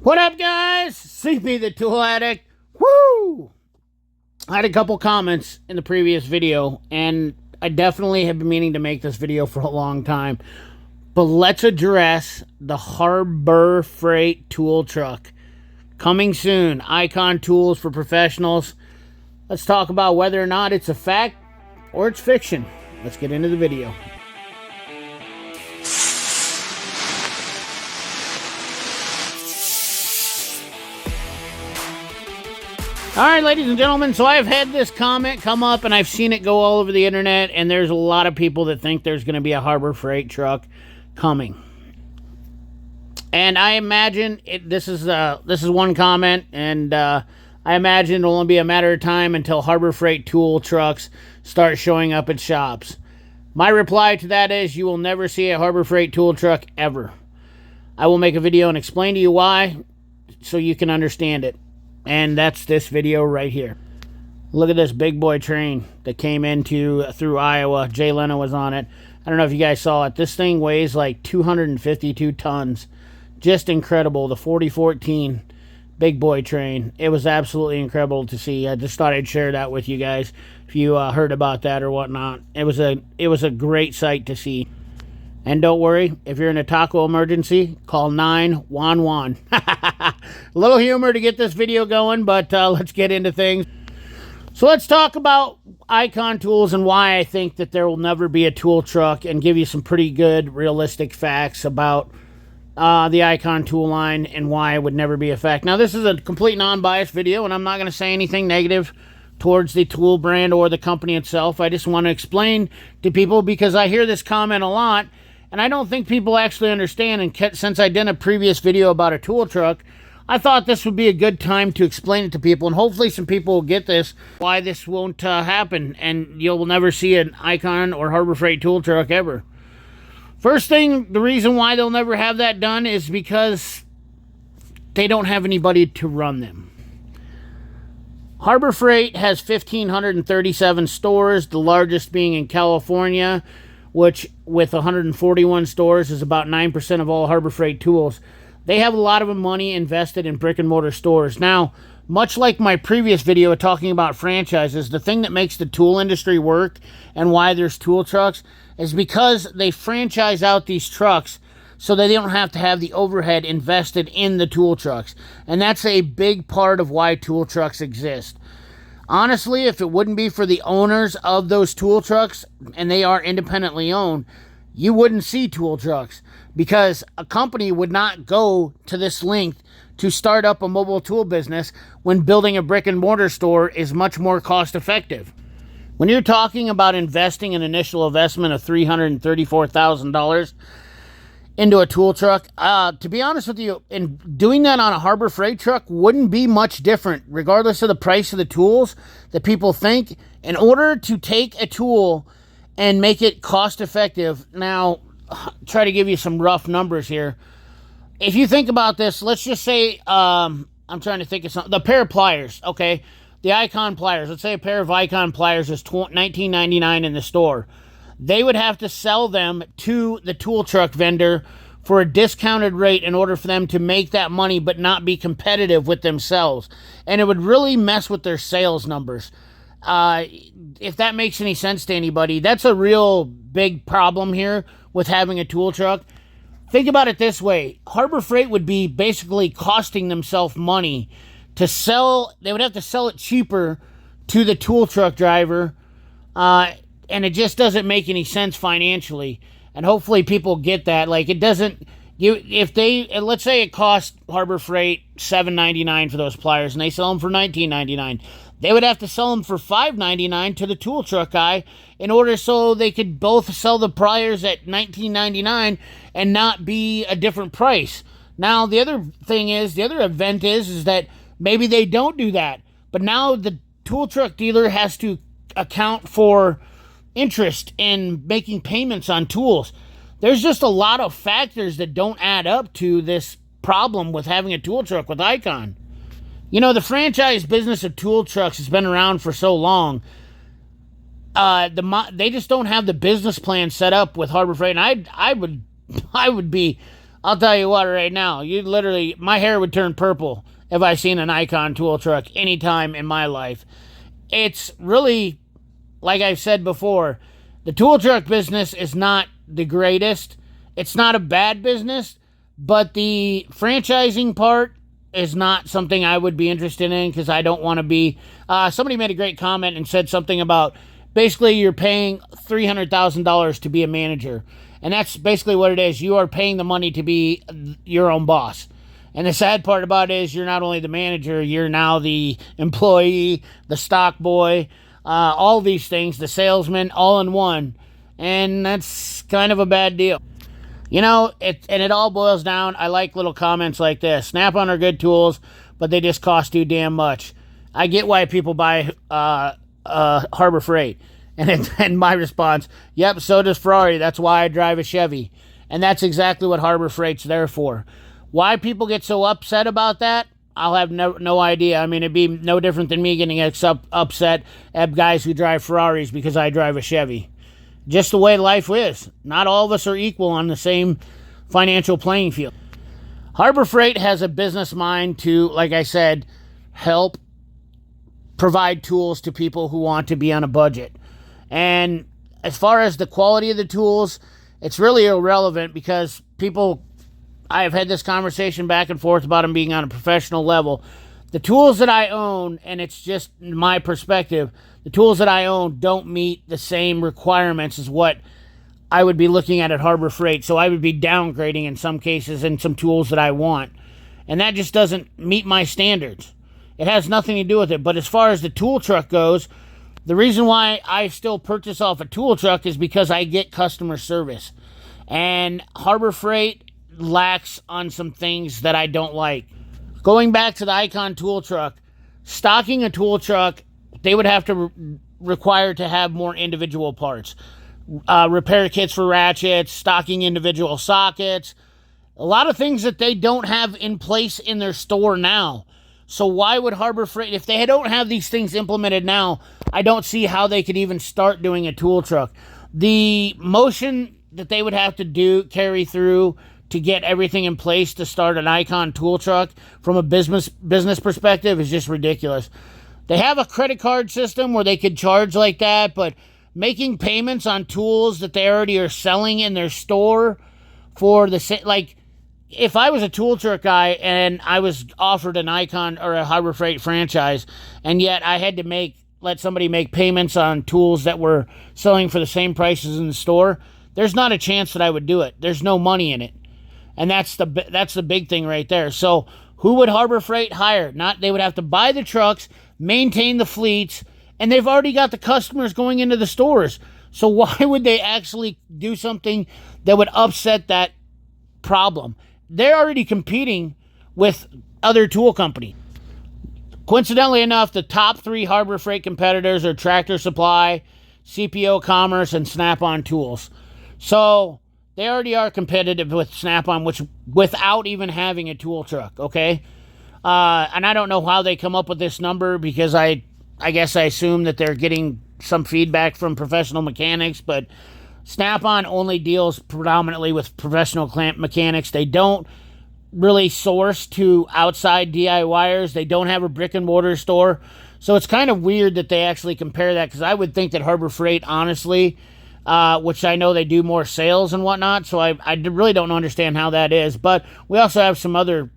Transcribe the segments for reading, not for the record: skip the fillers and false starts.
What up, guys? CP the Tool Addict. Woo! I had a couple comments in the previous video, and I definitely have been meaning to make this video for a long time. But let's address the Harbor Freight tool truck. Coming soon, Icon Tools for Professionals. Let's talk about whether or not it's a fact or it's fiction. Let's get into the video. Alright, ladies and gentlemen, so I've had this comment come up and I've seen it go all over the internet, and there's a lot of people that think there's going to be a Harbor Freight truck coming. And I imagine this is one comment, and I imagine it'll only be a matter of time until Harbor Freight tool trucks start showing up at shops. My reply to that is you will never see a Harbor Freight tool truck ever. I will make a video and explain to you why so you can understand it. And that's this video right here. Look at this big boy train that came through Iowa. Jay Leno was on it. I don't know if you guys saw it. This thing weighs like 252 tons. Just incredible. The 4014 big boy train. It was absolutely incredible to see. I just thought I'd share that with you guys if you heard about that or whatnot. It was a great sight to see. And don't worry, if you're in a taco emergency, call 911. A little humor to get this video going, but let's get into things. So let's talk about Icon Tools and why I think that there will never be a tool truck, and give you some pretty good, realistic facts about the Icon tool line and why it would never be a fact. Now, this is a complete non-biased video, and I'm not going to say anything negative towards the tool brand or the company itself. I just want to explain to people, because I hear this comment a lot, and I don't think people actually understand. And since I did a previous video about a tool truck, I thought this would be a good time to explain it to people. And hopefully some people will get this, why this won't happen. And you'll never see an Icon or Harbor Freight tool truck ever. First thing, the reason why they'll never have that done is because they don't have anybody to run them. Harbor Freight has 1,537 stores, the largest being in California, which with 141 stores is about 9% of all Harbor Freight tools. They have a lot of money invested in brick and mortar stores. Now, much like my previous video talking about franchises, the thing that makes the tool industry work and why there's tool trucks is because they franchise out these trucks so that they don't have to have the overhead invested in the tool trucks. And that's a big part of why tool trucks exist. Honestly, if it wouldn't be for the owners of those tool trucks, and they are independently owned, you wouldn't see tool trucks, because a company would not go to this length to start up a mobile tool business when building a brick and mortar store is much more cost effective. When you're talking about investing an initial investment of $334,000 into a tool truck, to be honest with you, and doing that on a Harbor Freight truck wouldn't be much different, regardless of the price of the tools that people think. In order to take a tool and make it cost effective, now try to give you some rough numbers here. If you think about this, let's just say, I'm trying to think of something, the pair of pliers, okay? The Icon pliers, let's say a pair of Icon pliers is $19.99 in the store. They would have to sell them to the tool truck vendor for a discounted rate in order for them to make that money but not be competitive with themselves. And it would really mess with their sales numbers. If that makes any sense to anybody, that's a real big problem here with having a tool truck. Think about it this way. Harbor Freight would be basically costing themselves money to sell. They would have to sell it cheaper to the tool truck driver, and it just doesn't make any sense financially. And hopefully people get that. Like, it doesn't, let's say it costs Harbor Freight $7.99 for those pliers, and they sell them for $19.99. They would have to sell them for $5.99 to the tool truck guy in order so they could both sell the pliers at $19.99 and not be a different price. Now, the other event is that maybe they don't do that, but now the tool truck dealer has to account for interest in making payments on tools. There's just a lot of factors that don't add up to this problem with having a tool truck with Icon. You know, the franchise business of tool trucks has been around for so long. They just don't have the business plan set up with Harbor Freight. And I would be I'll tell you what, right now, you literally, my hair would turn purple if I seen an Icon tool truck anytime in my life. It's really, like I've said before, the tool truck business is not the greatest. It's not a bad business, but the franchising part is not something I would be interested in because I don't want to be. Somebody made a great comment and said something about basically you're paying $300,000 to be a manager. And that's basically what it is. You are paying the money to be your own boss. And the sad part about it is you're not only the manager, you're now the employee, the stock boy, all these things, the salesman, all in one. And that's kind of a bad deal. You know, it all boils down. I like little comments like this. Snap-on are good tools, but they just cost too damn much. I get why people buy Harbor Freight. And my response, yep, so does Ferrari. That's why I drive a Chevy. And that's exactly what Harbor Freight's there for. Why people get so upset about that, I'll have no idea. I mean, it'd be no different than me getting upset at guys who drive Ferraris because I drive a Chevy. Just the way life is. Not all of us are equal on the same financial playing field. Harbor Freight has a business mind to, like I said, help provide tools to people who want to be on a budget. And as far as the quality of the tools, it's really irrelevant because people, I have had this conversation back and forth about them being on a professional level. The tools that I own, and it's just my perspective, the tools that I own don't meet the same requirements as what I would be looking at Harbor Freight. So I would be downgrading in some cases in some tools that I want. And that just doesn't meet my standards. It has nothing to do with it. But as far as the tool truck goes, the reason why I still purchase off a tool truck is because I get customer service. And Harbor Freight lacks on some things that I don't like. Going back to the Icon tool truck, stocking a tool truck, they would have to require to have more individual parts. Repair kits for ratchets, stocking individual sockets, a lot of things that they don't have in place in their store now. So why would Harbor Freight, if they don't have these things implemented now, I don't see how they could even start doing a tool truck. The motion that they would have to carry through to get everything in place to start an Icon tool truck from a business perspective is just ridiculous. They have a credit card system where they could charge like that, but making payments on tools that they already are selling in their store for the, like, if I was a tool truck guy and I was offered an Icon or a Harbor Freight franchise, and yet I had to let somebody make payments on tools that were selling for the same prices in the store, there's not a chance that I would do it. There's no money in it. And that's the big thing right there. So who would Harbor Freight hire? They would have to buy the trucks, maintain the fleets, and they've already got the customers going into the stores. So why would they actually do something that would upset that problem? They're already competing with other tool companies. Coincidentally enough, the top 3 Harbor Freight competitors are Tractor Supply, CPO Commerce, and Snap-on Tools. So they already are competitive with Snap-on, which without even having a tool truck, okay? And I don't know how they come up with this number because I guess I assume that they're getting some feedback from professional mechanics, but Snap-on only deals predominantly with professional mechanics. They don't really source to outside DIYers. They don't have a brick and mortar store. So it's kind of weird that they actually compare that because I would think that Harbor Freight, honestly, which I know they do more sales and whatnot, so I really don't understand how that is. But we also have some other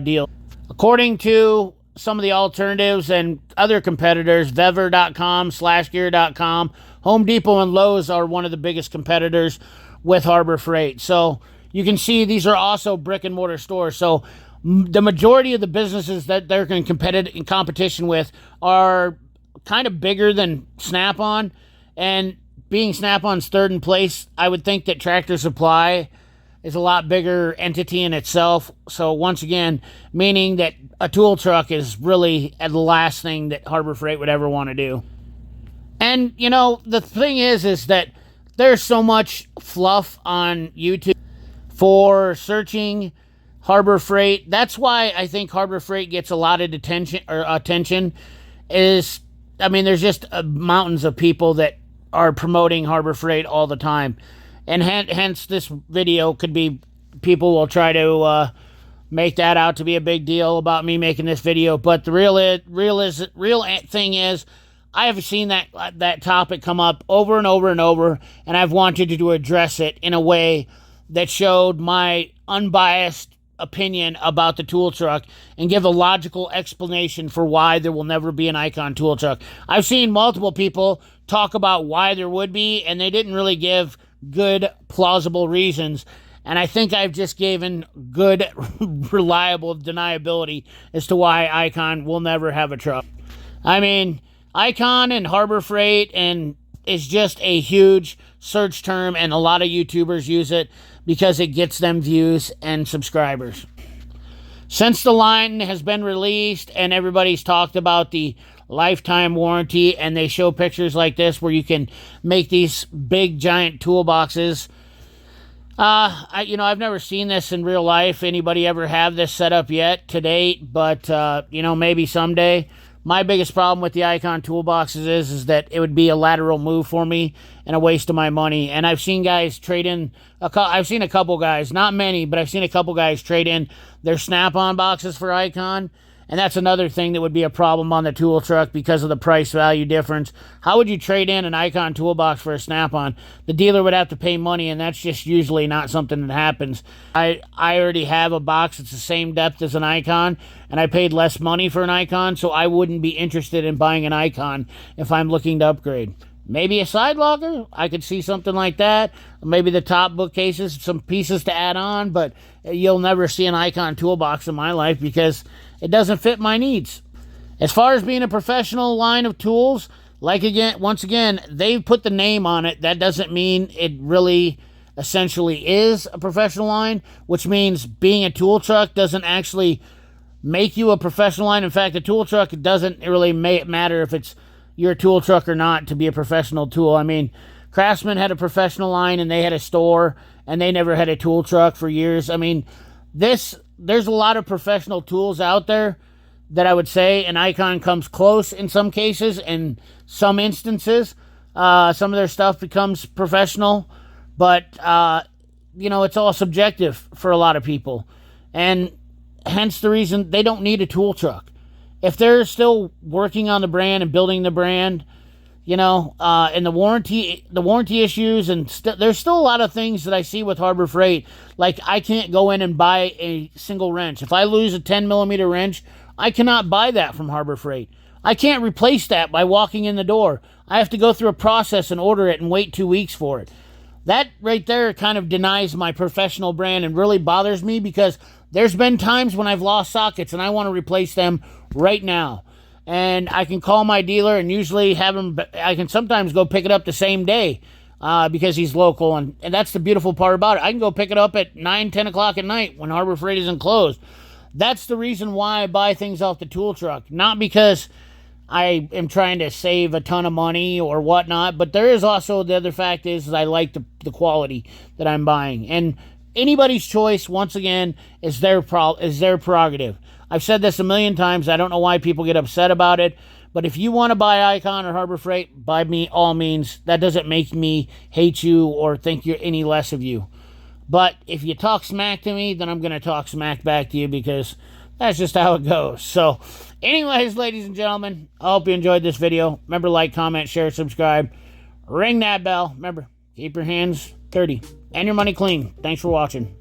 deals. According to some of the alternatives and other competitors, Vever.com, SlashGear.com, Home Depot and Lowe's are one of the biggest competitors with Harbor Freight. So you can see these are also brick and mortar stores. So the majority of the businesses that they're in competition with are kind of bigger than Snap-on. And being Snap-on's third in place, I would think that Tractor Supply is a lot bigger entity in itself. So once again, meaning that a tool truck is really the last thing that Harbor Freight would ever want to do. And, you know, the thing is that there's so much fluff on YouTube for searching Harbor Freight. That's why I think Harbor Freight gets a lot of attention is, I mean, there's just mountains of people that are promoting Harbor Freight all the time. And hence this video could be people will try to make that out to be a big deal about me making this video. But the real thing is, I have seen that topic come up over and over and over, and I've wanted to address it in a way that showed my unbiased opinion about the tool truck and give a logical explanation for why there will never be an Icon tool truck. I've seen multiple people talk about why there would be, and they didn't really give good, plausible reasons. And I think I've just given good, reliable deniability as to why Icon will never have a truck. I mean, Icon and Harbor Freight and is just a huge search term, and a lot of YouTubers use it because it gets them views and subscribers. Since the line has been released and everybody's talked about the lifetime warranty, and they show pictures like this where you can make these big giant toolboxes, I've never seen this in real life. Anybody ever have this set up yet to date? But maybe someday. My biggest problem with the Icon toolboxes is that it would be a lateral move for me and a waste of my money. And I've seen guys trade in, I've seen a couple guys, not many, but I've seen a couple guys trade in their Snap-on boxes for Icon. And that's another thing that would be a problem on the tool truck because of the price-value difference. How would you trade in an Icon toolbox for a Snap-on? The dealer would have to pay money, and that's just usually not something that happens. I already have a box that's the same depth as an Icon, and I paid less money for an Icon, so I wouldn't be interested in buying an Icon if I'm looking to upgrade. Maybe a side locker, I could see something like that. Maybe the top bookcases, some pieces to add on, but you'll never see an Icon toolbox in my life because it doesn't fit my needs. As far as being a professional line of tools, once again, they've put the name on it. That doesn't mean it really essentially is a professional line, which means being a tool truck doesn't actually make you a professional line. In fact, a tool truck, it doesn't really matter if it's your tool truck or not to be a professional tool. I mean, Craftsman had a professional line and they had a store and they never had a tool truck for years. I mean, there's a lot of professional tools out there that I would say an Icon comes close in some cases. In some instances, some of their stuff becomes professional, but, it's all subjective for a lot of people. And hence the reason they don't need a tool truck. If they're still working on the brand and building the brand, and the warranty issues, and there's still a lot of things that I see with Harbor Freight. Like, I can't go in and buy a single wrench. If I lose a 10mm wrench, I cannot buy that from Harbor Freight. I can't replace that by walking in the door. I have to go through a process and order it and wait 2 weeks for it. That right there kind of denies my professional brand and really bothers me because there's been times when I've lost sockets and I want to replace them right now. And I can call my dealer and usually I can sometimes go pick it up the same day because he's local. And that's the beautiful part about it. I can go pick it up at 9, 10 o'clock at night when Harbor Freight isn't closed. That's the reason why I buy things off the tool truck. Not because I am trying to save a ton of money or whatnot, but there is also the other fact is I like the quality that I'm buying. And anybody's choice, once again, is their prerogative. I've said this a million times. I don't know why people get upset about it. But if you want to buy Icon or Harbor Freight, by me, all means. That doesn't make me hate you or think you're any less of you. But if you talk smack to me, then I'm going to talk smack back to you because that's just how it goes. So, anyways, ladies and gentlemen, I hope you enjoyed this video. Remember, like, comment, share, subscribe. Ring that bell. Remember, keep your hands dirty and your money clean. Thanks for watching.